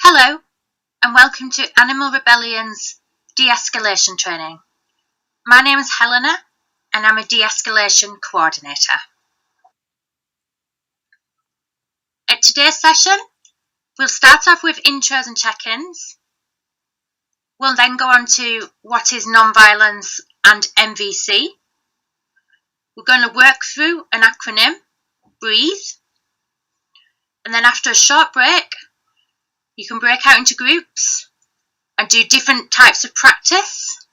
Hello, and welcome to Animal Rebellion's de-escalation training. My name is Helena, and I'm a de-escalation coordinator. At today's session, we'll start off with intros and check-ins. We'll then go on to what is non-violence and Nvc. We're going to work through an acronym, BREATHE. And then after a short break, you can break out into groups and do different types of practice.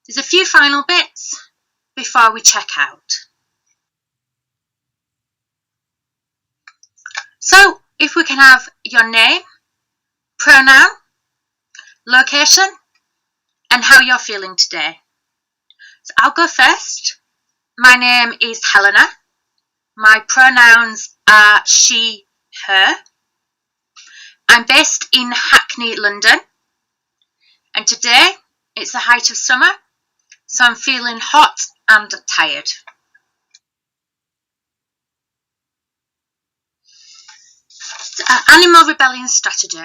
There's a few final bits before we check out. So, if we can have your name, pronoun, location, and how you're feeling today. So I'll go first. My name is Helena. My pronouns are she, her. I'm based in Hackney, London, and today it's the height of summer, so I'm feeling hot and tired. Animal Rebellion strategy.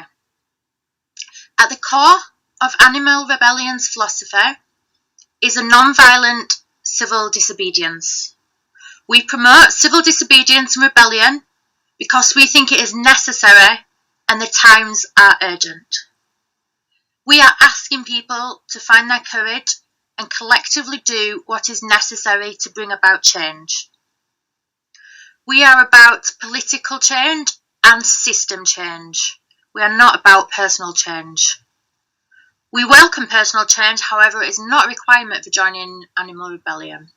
At the core of Animal Rebellion's philosophy is a non-violent civil disobedience. We promote civil disobedience and rebellion because we think it is necessary and the times are urgent. We are asking people to find their courage and collectively do what is necessary to bring about change. We are about political change and system change. We are not about personal change. We welcome personal change, however, it is not a requirement for joining Animal Rebellion.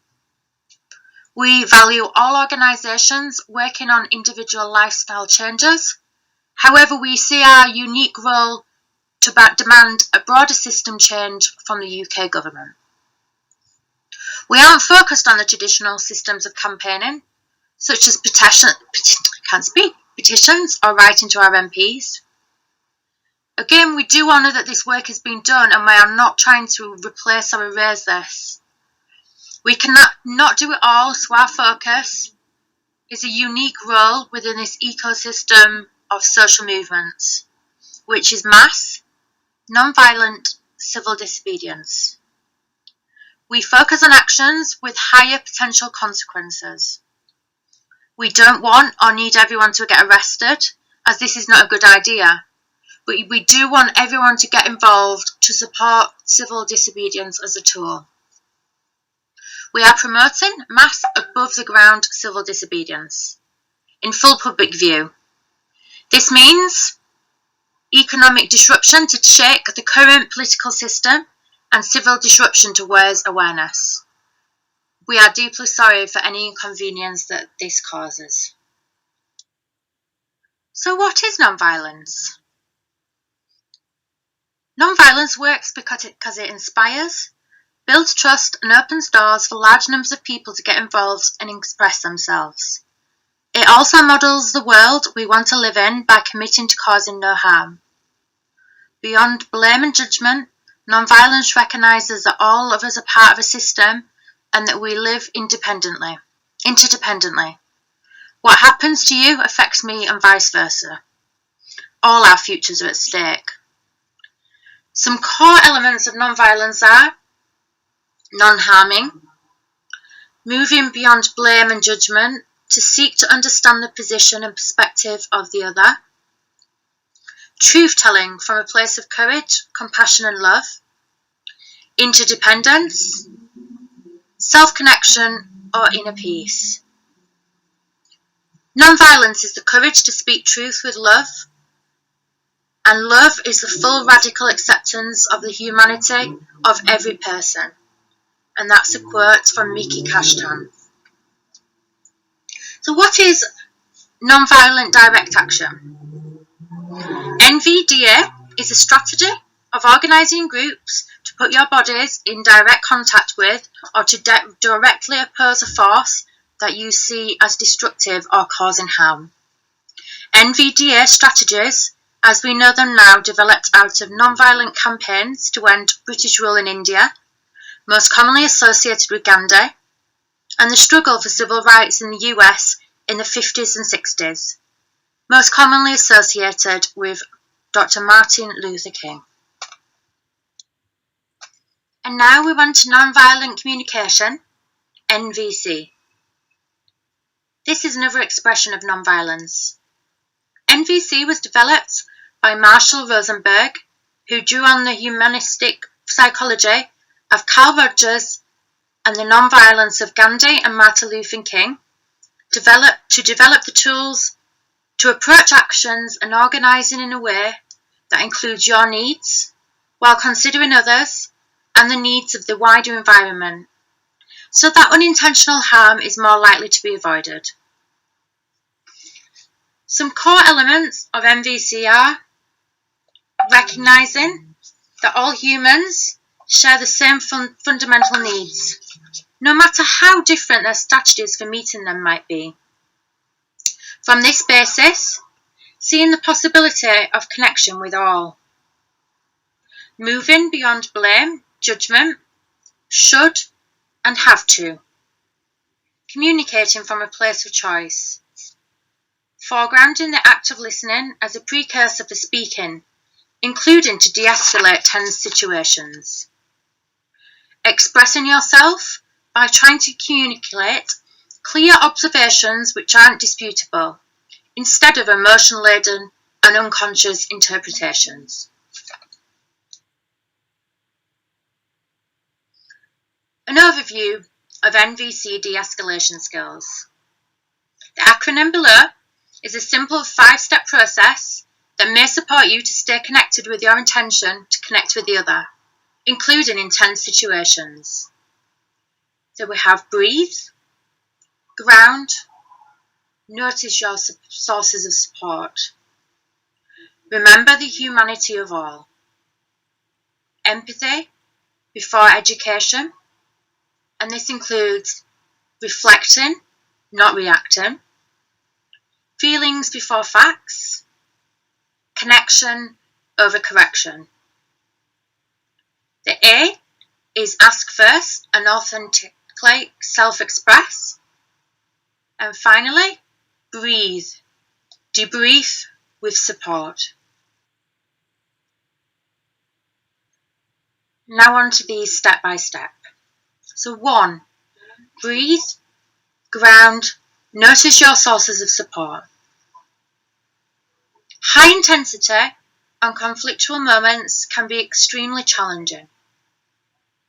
We value all organisations working on individual lifestyle changes. However, we see our unique role to demand a broader system change from the UK government. We aren't focused on the traditional systems of campaigning, such as petitions or writing to our MPs. Again, we do honour that this work has been done and we are not trying to replace or erase this. We cannot not do it all, so our focus is a unique role within this ecosystem of social movements, which is mass, non-violent civil disobedience. We focus on actions with higher potential consequences. We don't want or need everyone to get arrested, as this is not a good idea, but we do want everyone to get involved to support civil disobedience as a tool. We are promoting mass above the ground civil disobedience in full public view. This means economic disruption to shake the current political system and civil disruption to raise awareness. We are deeply sorry for any inconvenience that this causes. So what is non-violence? Non-violence works because it inspires, builds trust and opens doors for large numbers of people to get involved and express themselves. It also models the world we want to live in by committing to causing no harm. Beyond blame and judgment, non-violence recognises that all of us are part of a system and that we live interdependently. What happens to you affects me and vice versa. All our futures are at stake. Some core elements of non-violence are non-harming, moving beyond blame and judgment to seek to understand the position and perspective of the other, truth-telling from a place of courage, compassion and love, interdependence, self-connection or inner peace. Non-violence is the courage to speak truth with love, and love is the full radical acceptance of the humanity of every person. And that's a quote from Miki Kashtan. So what is non-violent direct action? NVDA is a strategy of organising groups to put your bodies in direct contact with or to directly oppose a force that you see as destructive or causing harm. NVDA strategies, as we know them now, developed out of non-violent campaigns to end British rule in India, most commonly associated with Gandhi, and the struggle for civil rights in the US in the 50s and 60s, most commonly associated with Dr. Martin Luther King. And now we want to nonviolent communication, NVC. This is another expression of nonviolence. NVC was developed by Marshall Rosenberg, who drew on the humanistic psychology of Carl Rogers and the nonviolence of Gandhi and Martin Luther King, to develop the tools to approach actions and organising in a way that includes your needs, while considering others and the needs of the wider environment, so that unintentional harm is more likely to be avoided. Some core elements of NVC are recognising that all humans share the same fundamental needs, no matter how different their strategies for meeting them might be. From this basis, seeing the possibility of connection with all. Moving beyond blame, judgment, should and have to. Communicating from a place of choice. Foregrounding the act of listening as a precursor for speaking, including to de-escalate tense situations. Expressing yourself by trying to communicate clear observations which aren't disputable, instead of emotion-laden and unconscious interpretations. An overview of NVC de-escalation skills. The acronym below is a simple 5-step process that may support you to stay connected with your intention to connect with the other, including in tense situations. So we have breathe, ground, notice your sources of support, remember the humanity of all, empathy before education, and this includes reflecting, not reacting, feelings before facts, connection over correction. The A is ask first and authentically self-express. And finally, breathe, debrief with support. Now on to these step by step. So 1, breathe, ground, notice your sources of support. High intensity and conflictual moments can be extremely challenging.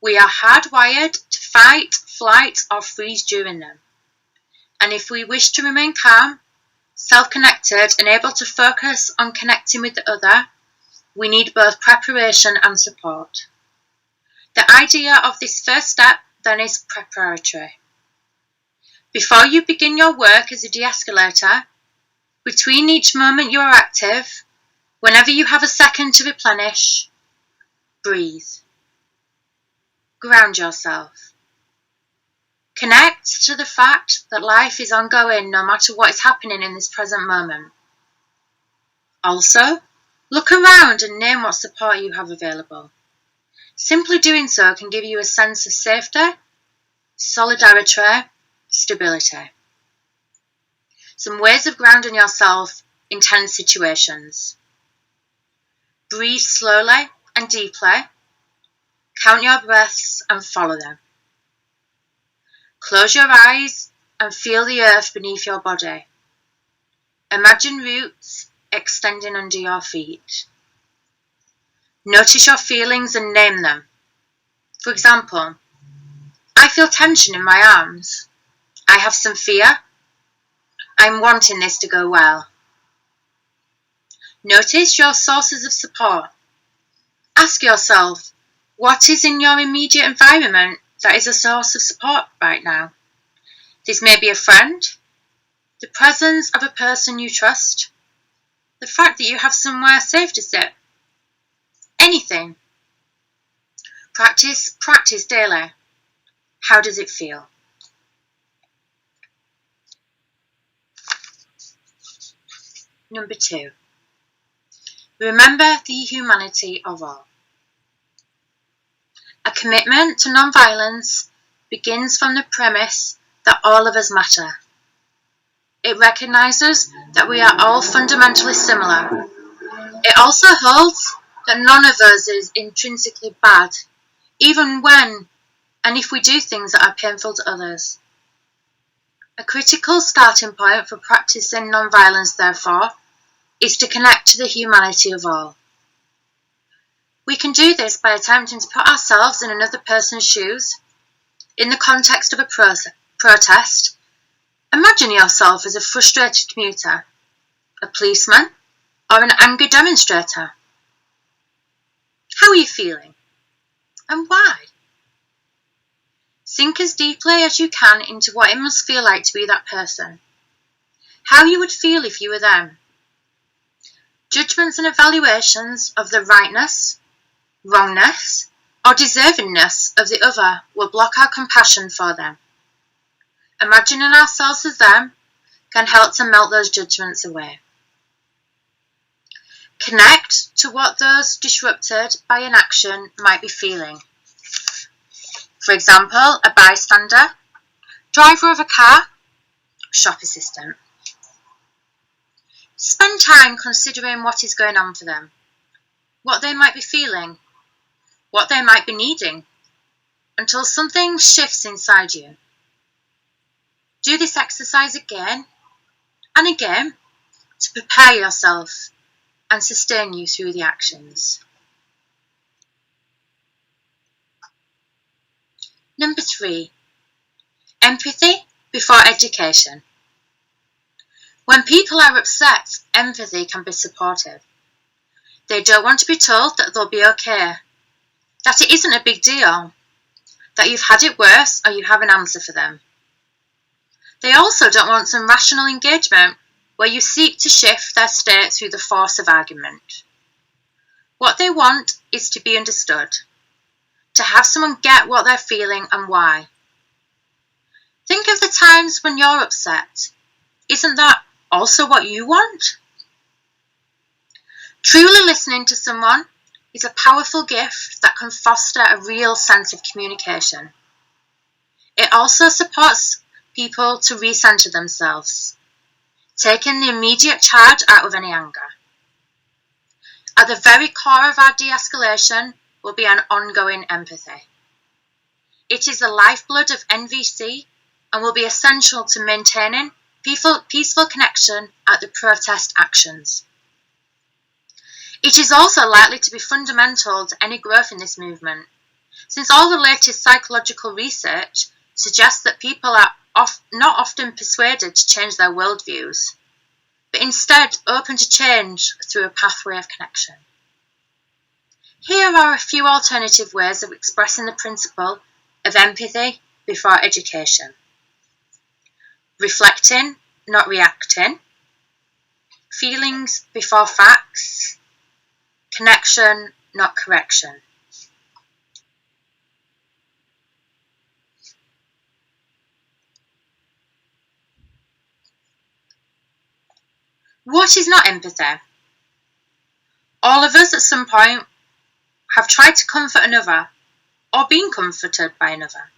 We are hardwired to fight, flight, or freeze during them. And if we wish to remain calm, self-connected, and able to focus on connecting with the other, we need both preparation and support. The idea of this first step then is preparatory. Before you begin your work as a de-escalator, between each moment you are active, whenever you have a second to replenish, breathe. Ground yourself. Connect to the fact that life is ongoing no matter what is happening in this present moment. Also, look around and name what support you have available. Simply doing so can give you a sense of safety, solidarity, stability. Some ways of grounding yourself in tense situations. Breathe slowly and deeply. Count your breaths and follow them. Close your eyes and feel the earth beneath your body. Imagine roots extending under your feet. Notice your feelings and name them. For example, I feel tension in my arms. I have some fear. I'm wanting this to go well. Notice your sources of support. Ask yourself, what is in your immediate environment that is a source of support right now? This may be a friend, the presence of a person you trust, the fact that you have somewhere safe to sit. Anything. Practice daily. How does it feel? Number 2. Remember the humanity of all. A commitment to non-violence begins from the premise that all of us matter. It recognises that we are all fundamentally similar. It also holds that none of us is intrinsically bad, even when and if we do things that are painful to others. A critical starting point for practicing non-violence, therefore, is to connect to the humanity of all. We can do this by attempting to put ourselves in another person's shoes. In the context of a protest, imagine yourself as a frustrated commuter, a policeman, or an angry demonstrator. How are you feeling? And why? Sink as deeply as you can into what it must feel like to be that person. How you would feel if you were them. Judgments and evaluations of the rightness, wrongness, or deservingness of the other will block our compassion for them. Imagining ourselves as them can help to melt those judgments away. Connect to what those disrupted by an action might be feeling. For example, a bystander, driver of a car, shop assistant. Spend time considering what is going on for them, what they might be feeling, what they might be needing, until something shifts inside you. Do this exercise again and again to prepare yourself and sustain you through the actions. Number 3, empathy before education. When people are upset, empathy can be supportive. They don't want to be told that they'll be okay, that it isn't a big deal, that you've had it worse or you have an answer for them. They also don't want some rational engagement where you seek to shift their state through the force of argument. What they want is to be understood, to have someone get what they're feeling and why. Think of the times when you're upset. Isn't that also what you want? Truly listening to someone is a powerful gift that can foster a real sense of communication. It also supports people to recenter themselves, taking the immediate charge out of any anger. At the very core of our de-escalation will be an ongoing empathy. It is the lifeblood of Nvc and will be essential to maintaining peaceful connection at the protest actions. It is also likely to be fundamental to any growth in this movement, since all the latest psychological research suggests that people are not often persuaded to change their worldviews, but instead open to change through a pathway of connection. Here are a few alternative ways of expressing the principle of empathy before education. Reflecting, not reacting. Feelings before facts. Connection, not correction. What is not empathy? All of us at some point have tried to comfort another or been comforted by another.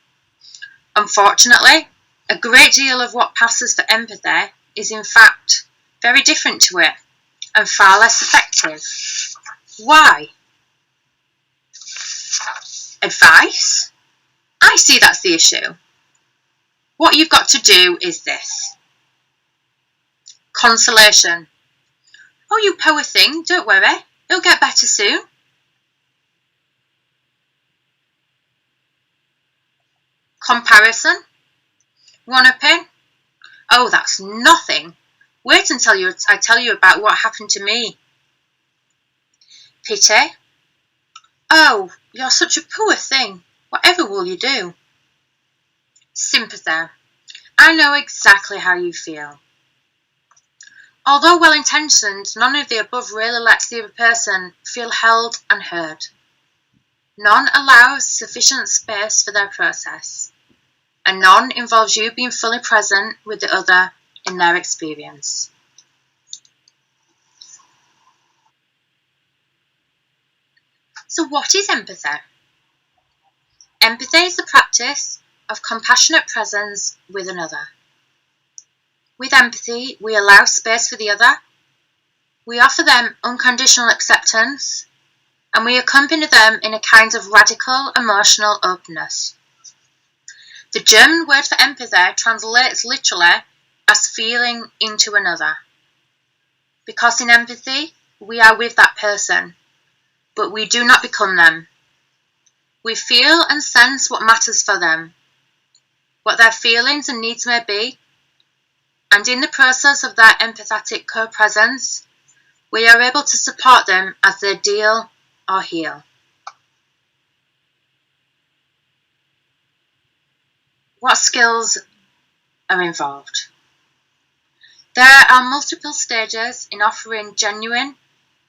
Unfortunately, a great deal of what passes for empathy is in fact very different to it and far less effective. Why? Advice? I see that's the issue. What you've got to do is this. Consolation. Oh, you poor thing, don't worry, it'll get better soon. Comparison. One-upping. Oh, that's nothing. Wait until I tell you about what happened to me. Pity. Oh, you're such a poor thing. Whatever will you do? Sympathy. I know exactly how you feel. Although well-intentioned, none of the above really lets the other person feel held and heard. None allows sufficient space for their process, and none involves you being fully present with the other in their experience. So what is empathy? Empathy is the practice of compassionate presence with another. With empathy, we allow space for the other, We offer them unconditional acceptance, and we accompany them in a kind of radical emotional openness. The German word for empathy translates literally as feeling into another. Because in empathy, we are with that person, but we do not become them. We feel and sense what matters for them, what their feelings and needs may be, and in the process of their empathetic co-presence, we are able to support them as they deal or heal. What skills are involved? There are multiple stages in offering genuine,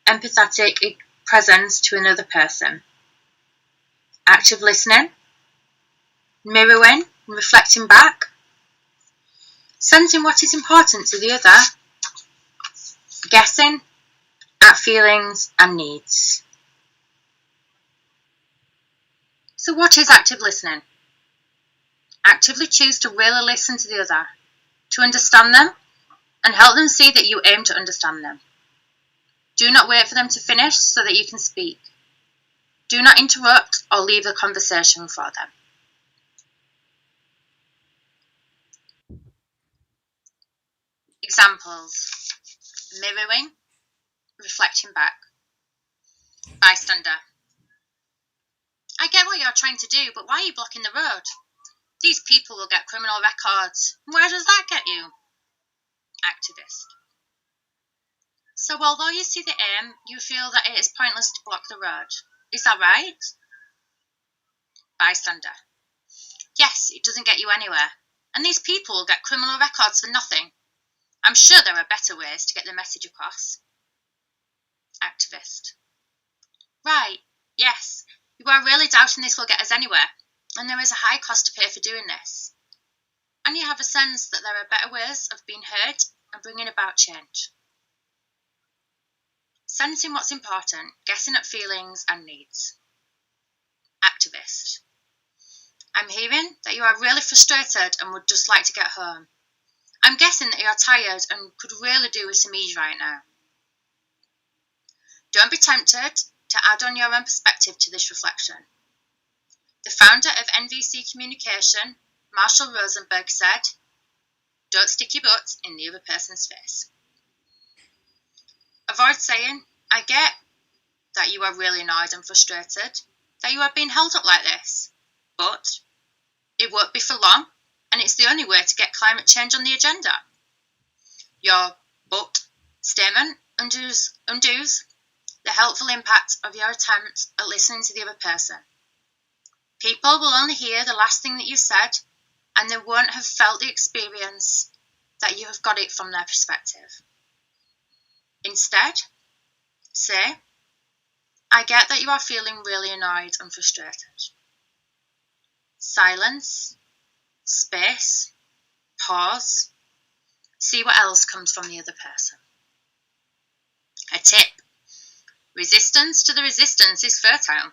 empathetic presence to another person. Active listening, mirroring and reflecting back, sensing what is important to the other, guessing at feelings and needs. So what is active listening? Actively choose to really listen to the other, to understand them, and help them see that you aim to understand them. Do not wait for them to finish so that you can speak. Do not interrupt or leave the conversation for them. Examples: mirroring, reflecting back. Bystander: I get what you're trying to do, but why are you blocking the road? These people will get criminal records. Where does that get you? Activist: So although you see the aim, you feel that it is pointless to block the road. Is that right? Bystander: Yes, it doesn't get you anywhere. And these people will get criminal records for nothing. I'm sure there are better ways to get the message across. Activist: Right, yes, you are really doubting this will get us anywhere, and there is a high cost to pay for doing this. And you have a sense that there are better ways of being heard and bringing about change. Sensing what's important, guessing at feelings and needs. Activist: I'm hearing that you are really frustrated and would just like to get home. I'm guessing that you are tired and could really do with some ease right now. Don't be tempted to add on your own perspective to this reflection. The founder of Nvc Communication, Marshall Rosenberg, said, "Don't stick your butt in the other person's face." Avoid saying, I get that you are really annoyed and frustrated, that you are being held up like this, but it won't be for long, and it's the only way to get climate change on the agenda. Your "but" statement undoes the helpful impact of your attempt at listening to the other person. People will only hear the last thing that you said, and they won't have felt the experience that you have got it from their perspective. Instead, say, I get that you are feeling really annoyed and frustrated. Silence, space, pause, see what else comes from the other person. A tip: resistance to the resistance is fertile.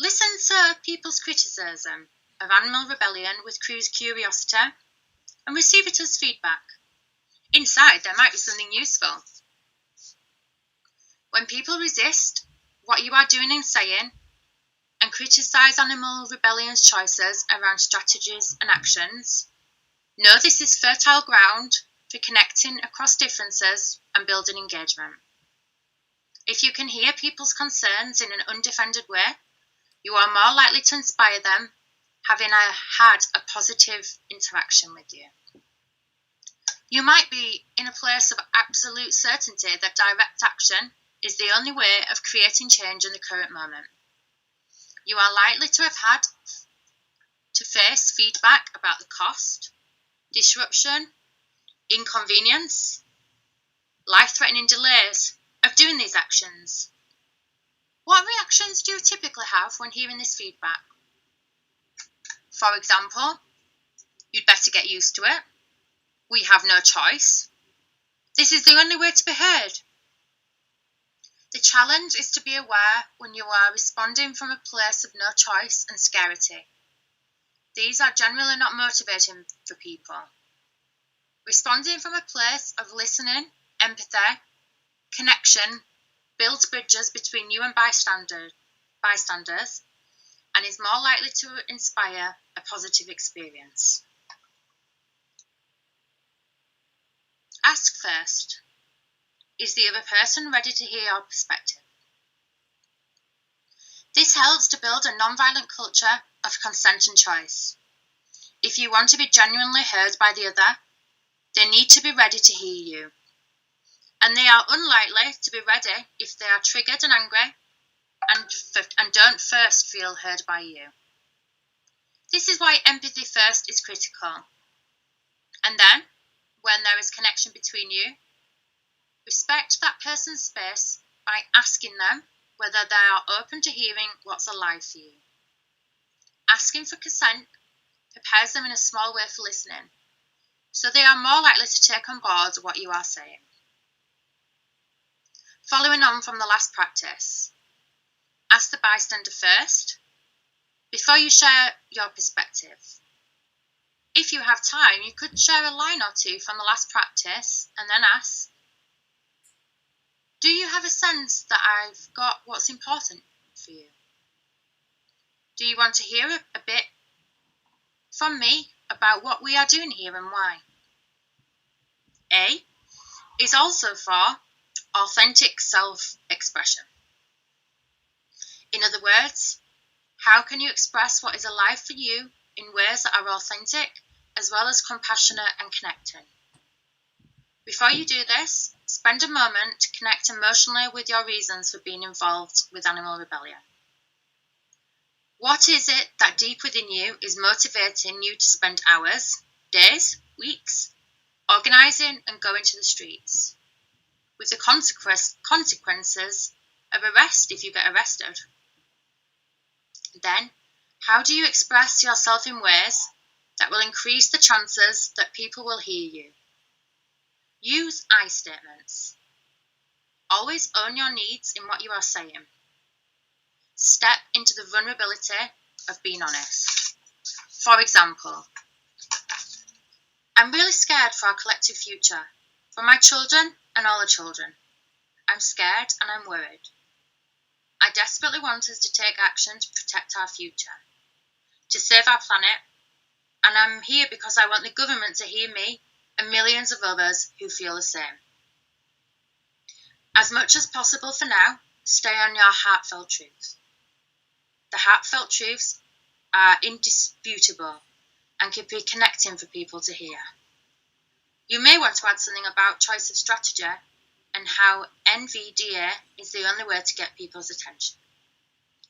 Listen to people's criticism of animal rebellion with curiosity and receive it as feedback. Inside, there might be something useful. When people resist what you are doing and saying and criticise animal rebellion's choices around strategies and actions, know this is fertile ground for connecting across differences and building engagement. If you can hear people's concerns in an undefended way, you are more likely to inspire them, having had a positive interaction with you. You might be in a place of absolute certainty that direct action is the only way of creating change in the current moment. You are likely to have had to face feedback about the cost, disruption, inconvenience, life-threatening delays of doing these actions. What reactions do you typically have when hearing this feedback? For example, you'd better get used to it. We have no choice. This is the only way to be heard. The challenge is to be aware when you are responding from a place of no choice and scarcity. These are generally not motivating for people. Responding from a place of listening, empathy, Connection builds bridges between you and bystanders and is more likely to inspire a positive experience. Ask first. Is the other person ready to hear your perspective? This helps to build a non-violent culture of consent and choice. If you want to be genuinely heard by the other, they need to be ready to hear you. And they are unlikely to be ready if they are triggered and angry and don't first feel heard by you. This is why empathy first is critical. And then, when there is connection between you, respect that person's space by asking them whether they are open to hearing what's alive for you. Asking for consent prepares them in a small way for listening, so they are more likely to take on board what you are saying. Following on from the last practice, ask the bystander first before you share your perspective. If you have time, you could share a line or two from the last practice and then ask, do you have a sense that I've got what's important for you? Do you want to hear a bit from me about what we are doing here and why? A is also for authentic self-expression. In other words, how can you express what is alive for you in ways that are authentic as well as compassionate and connecting? Before you do this, spend a moment to connect emotionally with your reasons for being involved with animal rebellion. What is it that deep within you is motivating you to spend hours, days, weeks, organising and going to the streets, with the consequences of arrest if you get arrested? Then, how do you express yourself in ways that will increase the chances that people will hear you? Use I statements. Always own your needs in what you are saying. Step into the vulnerability of being honest. For example, I'm really scared for our collective future, for my children and all the children. I'm scared and I'm worried. I desperately want us to take action to protect our future, to save our planet, and I'm here because I want the government to hear me and millions of others who feel the same. As much as possible for now, stay on your heartfelt truths. The heartfelt truths are indisputable and can be connecting for people to hear. You may want to add something about choice of strategy and how Nvcd is the only way to get people's attention.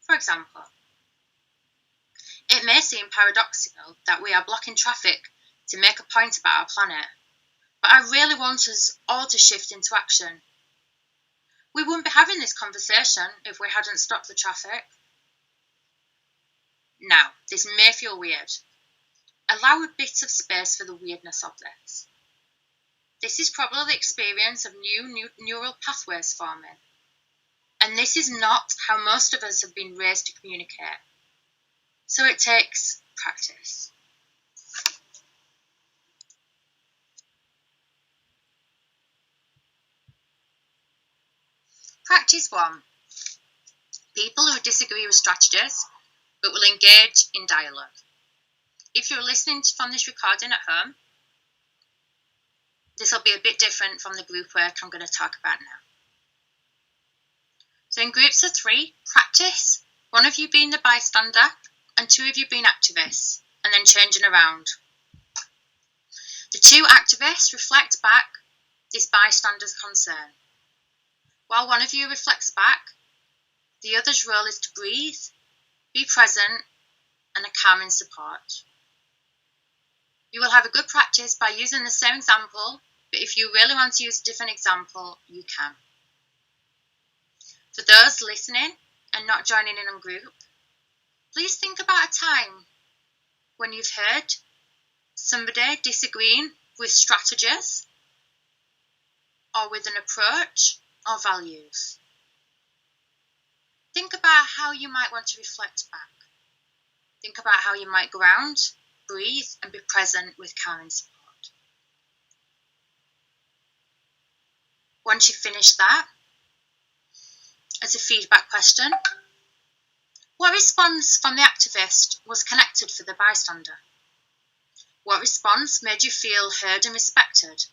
For example, it may seem paradoxical that we are blocking traffic to make a point about our planet, but I really want us all to shift into action. We wouldn't be having this conversation if we hadn't stopped the traffic. Now, this may feel weird. Allow a bit of space for the weirdness of this. This is probably the experience of new neural pathways forming. And this is not how most of us have been raised to communicate. So it takes practice. Practice 1. People who disagree with strategies but will engage in dialogue. If you're listening from this recording at home, this will be a bit different from the group work I'm going to talk about now. So in groups of 3, practice 1 of you being the bystander and 2 of you being activists, and then changing around. The 2 activists reflect back this bystander's concern. While 1 of you reflects back, the other's role is to breathe, be present, and a calming support. You will have a good practice by using the same example, but if you really want to use a different example, you can. For those listening and not joining in on group, please think about a time when you've heard somebody disagreeing with strategies or with an approach or values. Think about how you might want to reflect back. Think about how you might ground, breathe, and be present with calming support. Once you've finished that, as a feedback question, what response from the activist was connected for the bystander? What response made you feel heard and respected?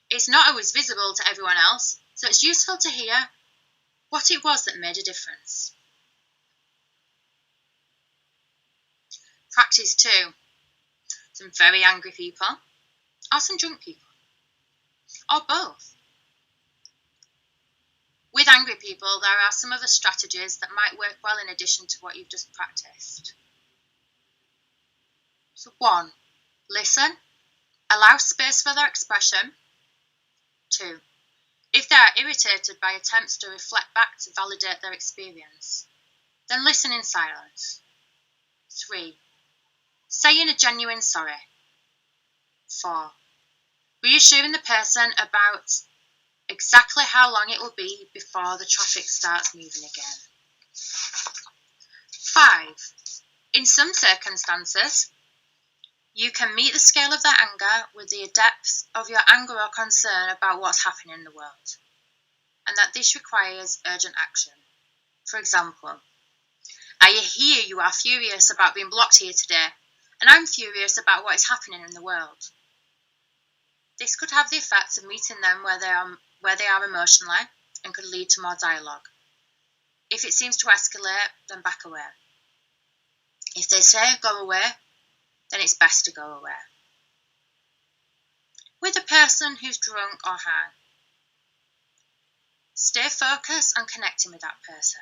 It's not always visible to everyone else, so it's useful to hear what it was that made a difference. Practice 2. Some very angry people, or some drunk people, or both. With angry people, there are some other strategies that might work well in addition to what you've just practiced. So 1. Listen. Allow space for their expression. 2. If they are irritated by attempts to reflect back to validate their experience, then listen in silence. 3. Say in a genuine sorry. 4. Reassuring the person about exactly how long it will be before the traffic starts moving again. 5. In some circumstances, you can meet the scale of their anger with the depth of your anger or concern about what's happening in the world, and that this requires urgent action. For example, I hear you are furious about being blocked here today, and I'm furious about what is happening in the world. This could have the effect of meeting them where they are emotionally and could lead to more dialogue. If it seems to escalate, then back away. If they say go away, then it's best to go away. With a person who's drunk or high, stay focused on connecting with that person.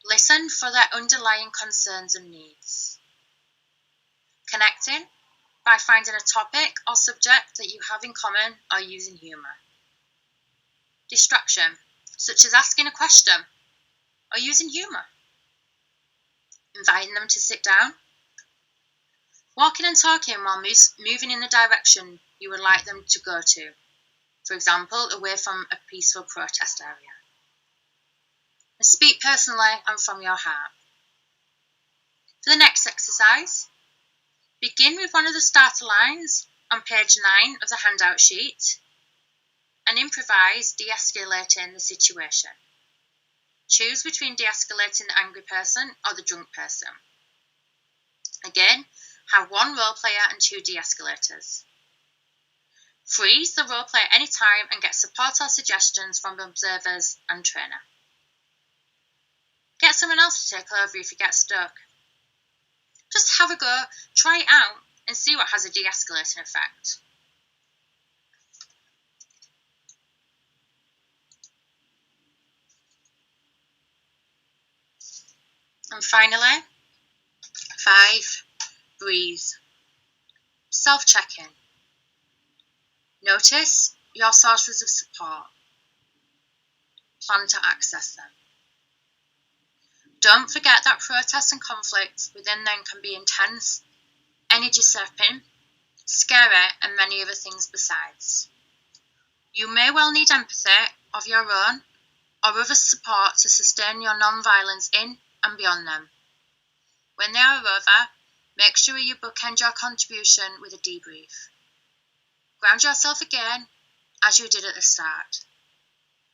Listen for their underlying concerns and needs. Connecting by finding a topic or subject that you have in common or using humour. Distraction, such as asking a question or using humour. Inviting them to sit down. Walking and talking while moving in the direction you would like them to go to, for example, away from a peaceful protest area. And speak personally and from your heart. For the next exercise, begin with one of the starter lines on page 9 of the handout sheet and improvise de-escalating the situation. Choose between de-escalating the angry person or the drunk person. Again, have 1 role player and 2 de-escalators. Freeze the role player anytime and get support or suggestions from observers and trainer. Get someone else to take over if you get stuck. Just have a go, try it out, and see what has a de-escalating effect. And finally, 5, breathe. Self-checking. Notice your sources of support. Plan to access them. Don't forget that protests and conflicts within them can be intense, energy-sapping, scary, and many other things besides. You may well need empathy of your own or other support to sustain your non-violence in and beyond them. When they are over, make sure you bookend your contribution with a debrief. Ground yourself again, as you did at the start.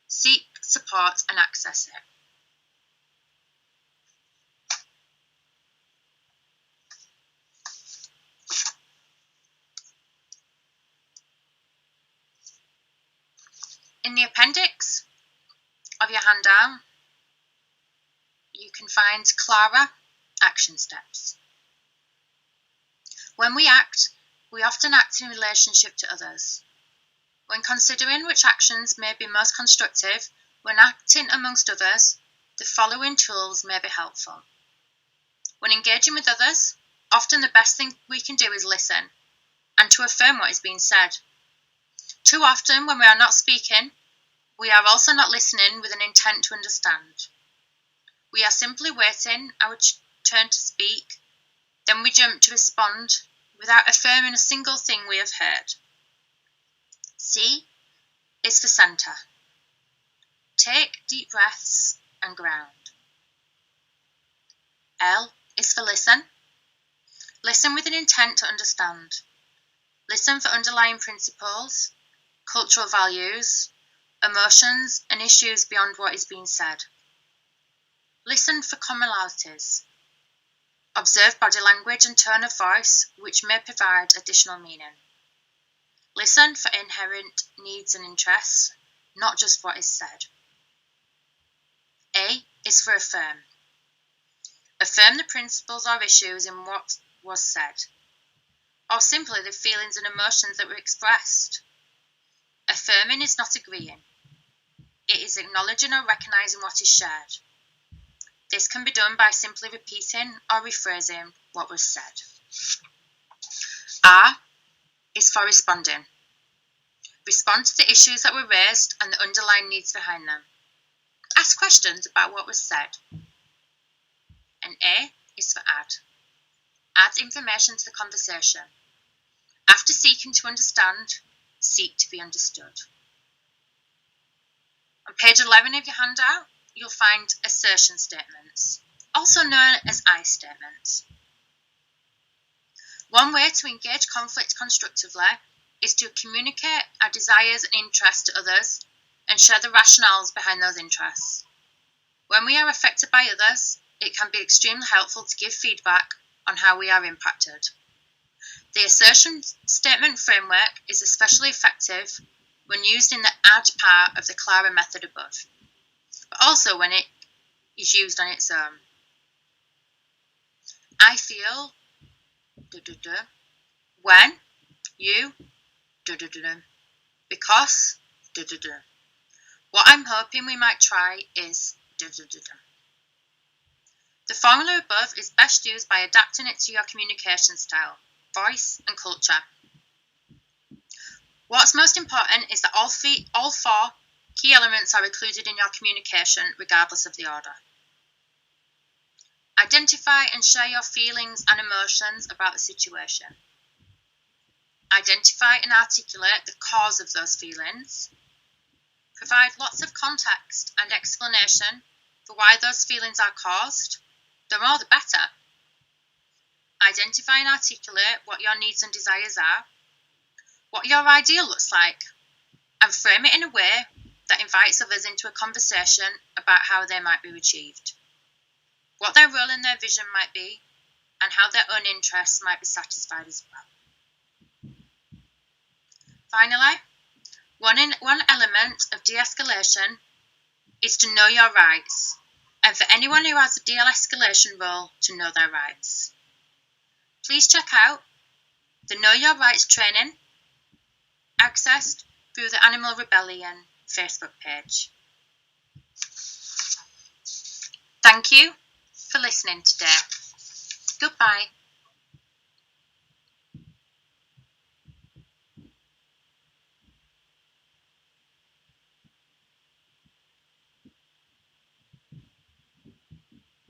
Seek support and access it. In the appendix of your handout, you can find Clara action steps. When we act, we often act in relationship to others. When considering which actions may be most constructive when acting amongst others, the following tools may be helpful. When engaging with others, often the best thing we can do is listen and to affirm what is being said. Too often, when we are not speaking, we are also not listening with an intent to understand. We are simply waiting our turn to speak, then we jump to respond without affirming a single thing we have heard. C is for centre. Take deep breaths and ground. L is for listen. Listen with an intent to understand. Listen for underlying principles. cultural values, emotions, and issues beyond what is being said. Listen for commonalities. Observe body language and tone of voice, which may provide additional meaning. Listen for inherent needs and interests, not just what is said. A is for affirm. Affirm the principles or issues in what was said, or simply the feelings and emotions that were expressed. Affirming is not agreeing. It is acknowledging or recognising what is shared. This can be done by simply repeating or rephrasing what was said. R is for responding. Respond to the issues that were raised and the underlying needs behind them. Ask questions about what was said. And A is for add. Add information to the conversation. After seeking to understand, seek to be understood. On page 11 of your handout, you'll find assertion statements, also known as I statements. One way to engage conflict constructively is to communicate our desires and interests to others and share the rationales behind those interests. When we are affected by others, it can be extremely helpful to give feedback on how we are impacted. The assertion statement framework is especially effective when used in the add part of the Clara method above, but also when it is used on its own. I feel when you because what I'm hoping we might try is The formula above is best used by adapting it to your communication style, voice and culture. What's most important is that all four key elements are included in your communication regardless of the order. Identify and share your feelings and emotions about the situation. Identify and articulate the cause of those feelings. Provide lots of context and explanation for why those feelings are caused. The more the better. Identify and articulate what your needs and desires are, what your ideal looks like, and frame it in a way that invites others into a conversation about how they might be achieved, what their role in their vision might be, and how their own interests might be satisfied as well. Finally, one element of de-escalation is to know your rights, and for anyone who has a de-escalation role to know their rights. Please check out the Know Your Rights training accessed through the Animal Rebellion Facebook page. Thank you for listening today. Goodbye.